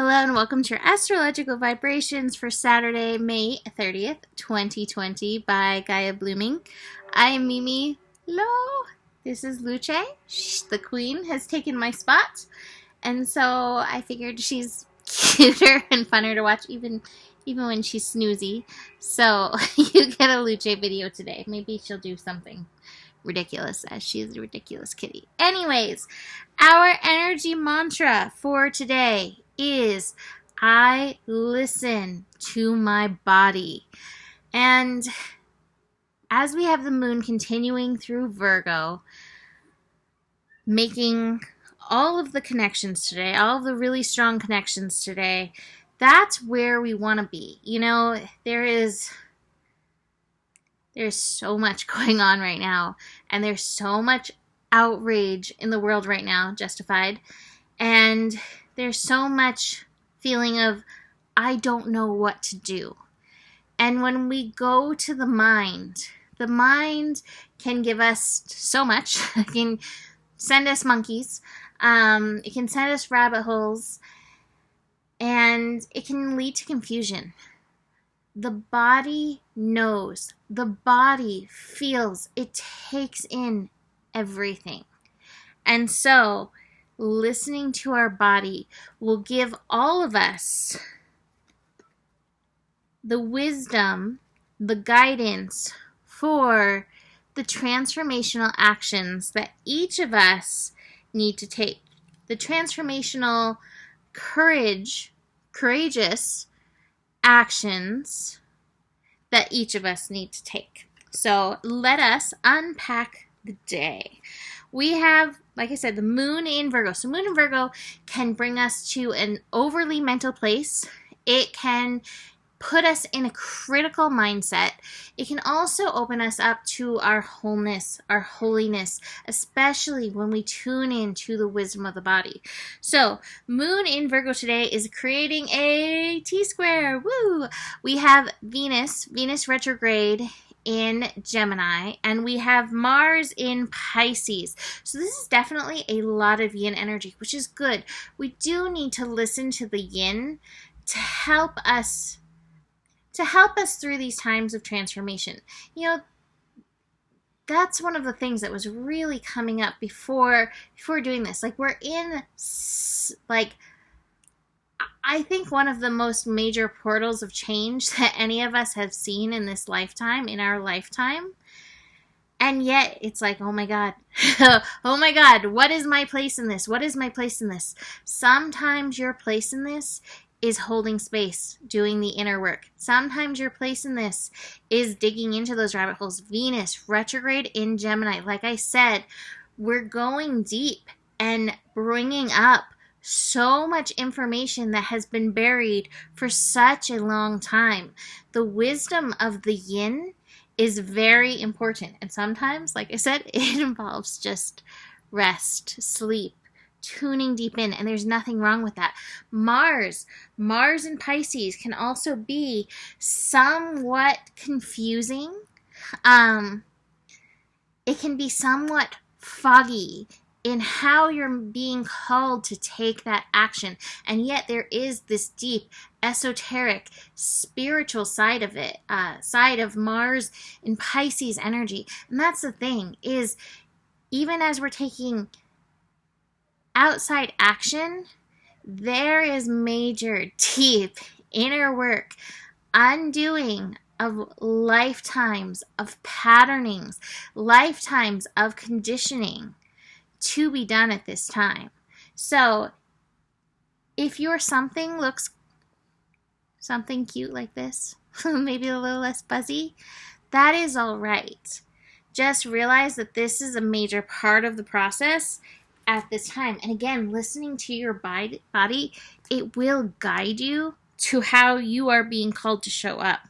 Hello and welcome to your astrological vibrations for Saturday, May 30th, 2020 by Gaia Blooming. I am Mimi. Hello. This is Luce. The queen has taken my spot. And so I figured she's cuter and funner to watch even when she's snoozy. So you get a Luce video today. Maybe she'll do something ridiculous as she is a ridiculous kitty. Anyways, our energy mantra for today is I listen to my body. And as we have the moon continuing through Virgo, making all of the connections today, all of the really strong connections today, that's where we want to be. You know, there's so much going on right now, and there's so much outrage in the world right now, justified, and there's so much feeling of, I don't know what to do. And when we go to the mind can give us so much. It can send us monkeys. It can send us rabbit holes. And it can lead to confusion. The body knows. The body feels. It takes in everything. And so listening to our body will give all of us the wisdom, the guidance for the transformational actions that each of us need to take. The transformational courageous actions that each of us need to take. So let us unpack the day. We have, like I said, the moon in Virgo. So moon in Virgo can bring us to an overly mental place. It can put us in a critical mindset. It can also open us up to our wholeness, our holiness, especially when we tune in to the wisdom of the body. So moon in Virgo today is creating a T-square. Woo! We have Venus retrograde in Gemini, and we have Mars in Pisces. So this is definitely a lot of yin energy, which is good. We do need to listen to the yin to help us through these times of transformation. You know, that's one of the things that was really coming up before doing this. Like, we're in, like, I think one of the most major portals of change that any of us have seen in this lifetime, in our lifetime. And yet it's like, oh my God, oh my God, what is my place in this? What is my place in this? Sometimes your place in this is holding space, doing the inner work. Sometimes your place in this is digging into those rabbit holes. Venus retrograde in Gemini. Like I said, we're going deep and bringing up so much information that has been buried for such a long time. The wisdom of the yin is very important. And sometimes, like I said, it involves just rest, sleep, tuning deep in, and there's nothing wrong with that. Mars in Pisces can also be somewhat confusing. It can be somewhat foggy in how you're being called to take that action. And yet there is this deep, esoteric, spiritual side of it, side of Mars in Pisces energy. And that's the thing, is even as we're taking outside action, there is major, deep, inner work, undoing of lifetimes of patternings, lifetimes of conditioning to be done at this time. So if your something looks something cute like this, maybe a little less fuzzy, that is all right. Just realize that this is a major part of the process at this time. And again, listening to your body, it will guide you to how you are being called to show up.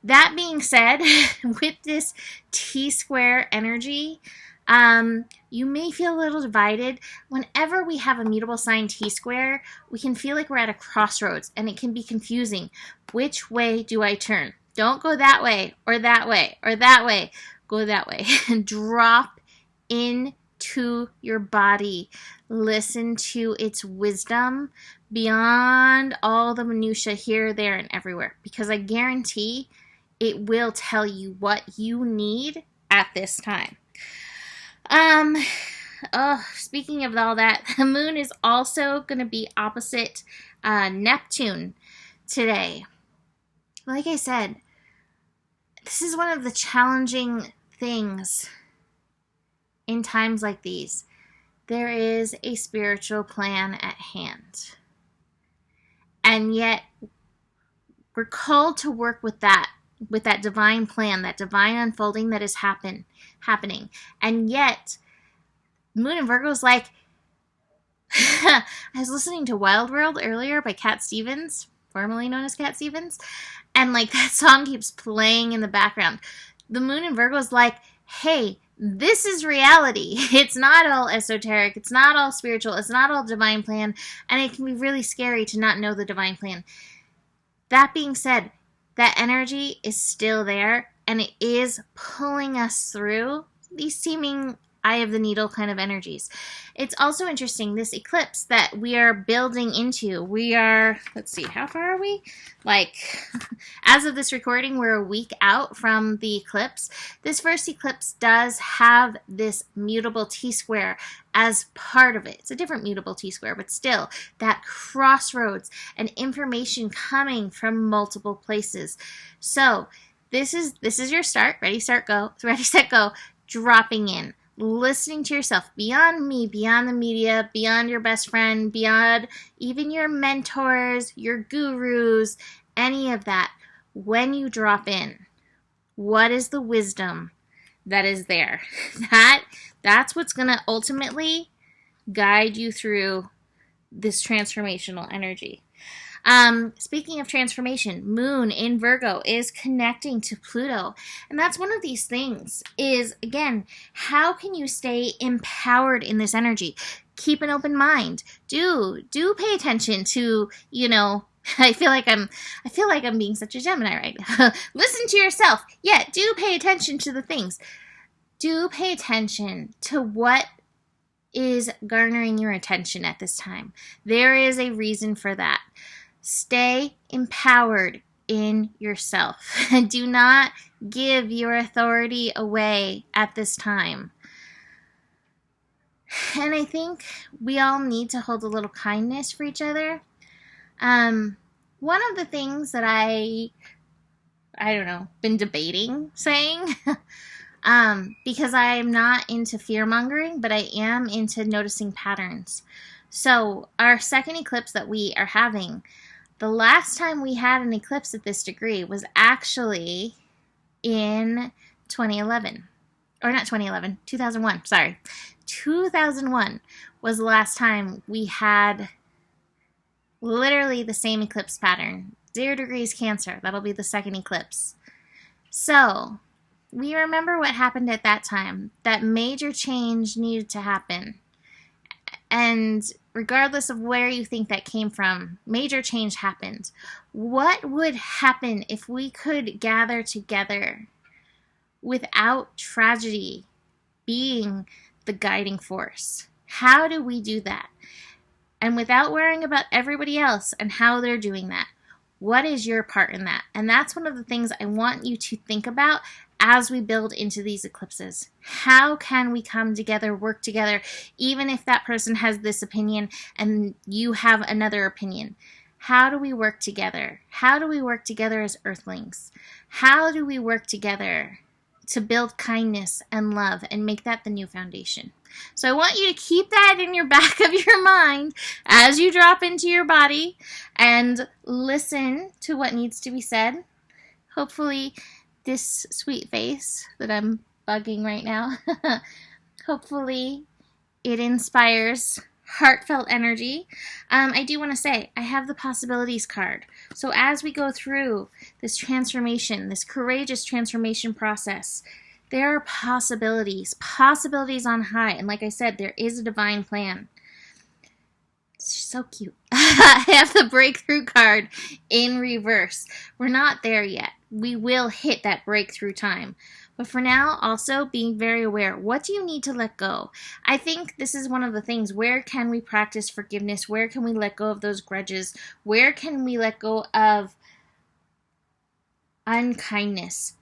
That being said, with this T-square energy, you may feel a little divided. Whenever we have a mutable sign T-square, we can feel like we're at a crossroads, and it can be confusing. Which way do I turn? Don't go that way, or that way, or that way. Go that way. And drop in to your body. Listen to its wisdom beyond all the minutia here, there, and everywhere. Because I guarantee it will tell you what you need at this time. Speaking of all that, the moon is also going to be opposite Neptune today. Like I said, this is one of the challenging things in times like these. There is a spiritual plan at hand. And yet, we're called to work with that divine plan, that divine unfolding that is happening. And yet, Moon in Virgo is like, I was listening to Wild World earlier by Cat Stevens, formerly known as Cat Stevens, and like that song keeps playing in the background. The Moon in Virgo is like, hey, this is reality. It's not all esoteric. It's not all spiritual. It's not all divine plan. And it can be really scary to not know the divine plan. That being said, that energy is still there, and it is pulling us through these seeming eye of the needle kind of energies. It's also interesting, this eclipse that we are building into, we are, let's see, how far are we? Like, as of this recording, we're a week out from the eclipse. This first eclipse does have this mutable T-square as part of it. It's a different mutable T-square, but still, that crossroads and information coming from multiple places. So, this is your start. Ready, start, go. Ready, set, go. Dropping in. Listening to yourself, beyond me, beyond the media, beyond your best friend, beyond even your mentors, your gurus, any of that. When you drop in, what is the wisdom that is there? That's what's going to ultimately guide you through this transformational energy. Speaking of transformation, Moon in Virgo is connecting to Pluto. And that's one of these things is, again, how can you stay empowered in this energy? Keep an open mind. Do pay attention to, I feel like I'm being such a Gemini right now. Listen to yourself. Yeah, do pay attention to the things. Do pay attention to what is garnering your attention at this time. There is a reason for that. Stay empowered in yourself. Do not give your authority away at this time. And I think we all need to hold a little kindness for each other. One of the things that I don't know, been debating saying, because I'm not into fear-mongering, but I am into noticing patterns. So our second eclipse that we are having, the last time we had an eclipse at this degree was actually in 2011. Or not 2011, 2001, sorry. 2001 was the last time we had literally the same eclipse pattern. 0 degrees Cancer, that'll be the second eclipse. So, we remember what happened at that time. That major change needed to happen. And regardless of where you think that came from, major change happened. What would happen if we could gather together without tragedy being the guiding force? How do we do that? And without worrying about everybody else and how they're doing that, what is your part in that? And that's one of the things I want you to think about as we build into these eclipses. How can we come together, work together, even if that person has this opinion and you have another opinion? How do we work together? How do we work together as earthlings? How do we work together to build kindness and love and make that the new foundation? So I want you to keep that in your back of your mind as you drop into your body and listen to what needs to be said. Hopefully this sweet face that I'm bugging right now, hopefully it inspires heartfelt energy. I do want to say, I have the possibilities card. So as we go through this transformation, this courageous transformation process, there are possibilities on high. And like I said, there is a divine plan. It's so cute. I have the breakthrough card in reverse. We're not there yet. We will hit that breakthrough time. But for now, also being very aware. What do you need to let go? I think this is one of the things. Where can we practice forgiveness? Where can we let go of those grudges? Where can we let go of unkindness,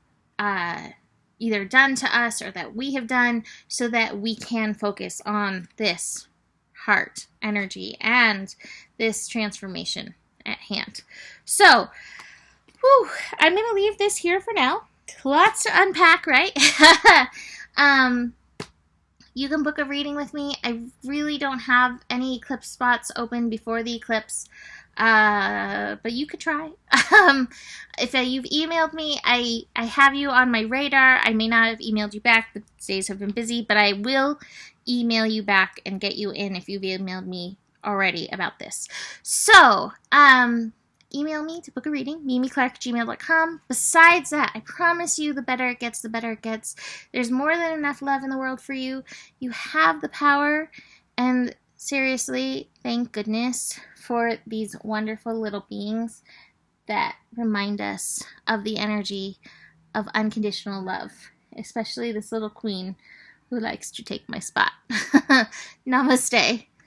either done to us or that we have done, so that we can focus on this heart energy and this transformation at hand. So, I'm going to leave this here for now. Lots to unpack, right? You can book a reading with me. I really don't have any eclipse spots open before the eclipse, but you could try. If you've emailed me, I have you on my radar. I may not have emailed you back. The days have been busy, but I will email you back and get you in if you've emailed me already about this. So, email me to book a reading, mimiclark@gmail.com. Besides that, I promise you, the better it gets, the better it gets. There's more than enough love in the world for you. You have the power, and seriously, thank goodness for these wonderful little beings that remind us of the energy of unconditional love, especially this little queen who likes to take my spot. Namaste.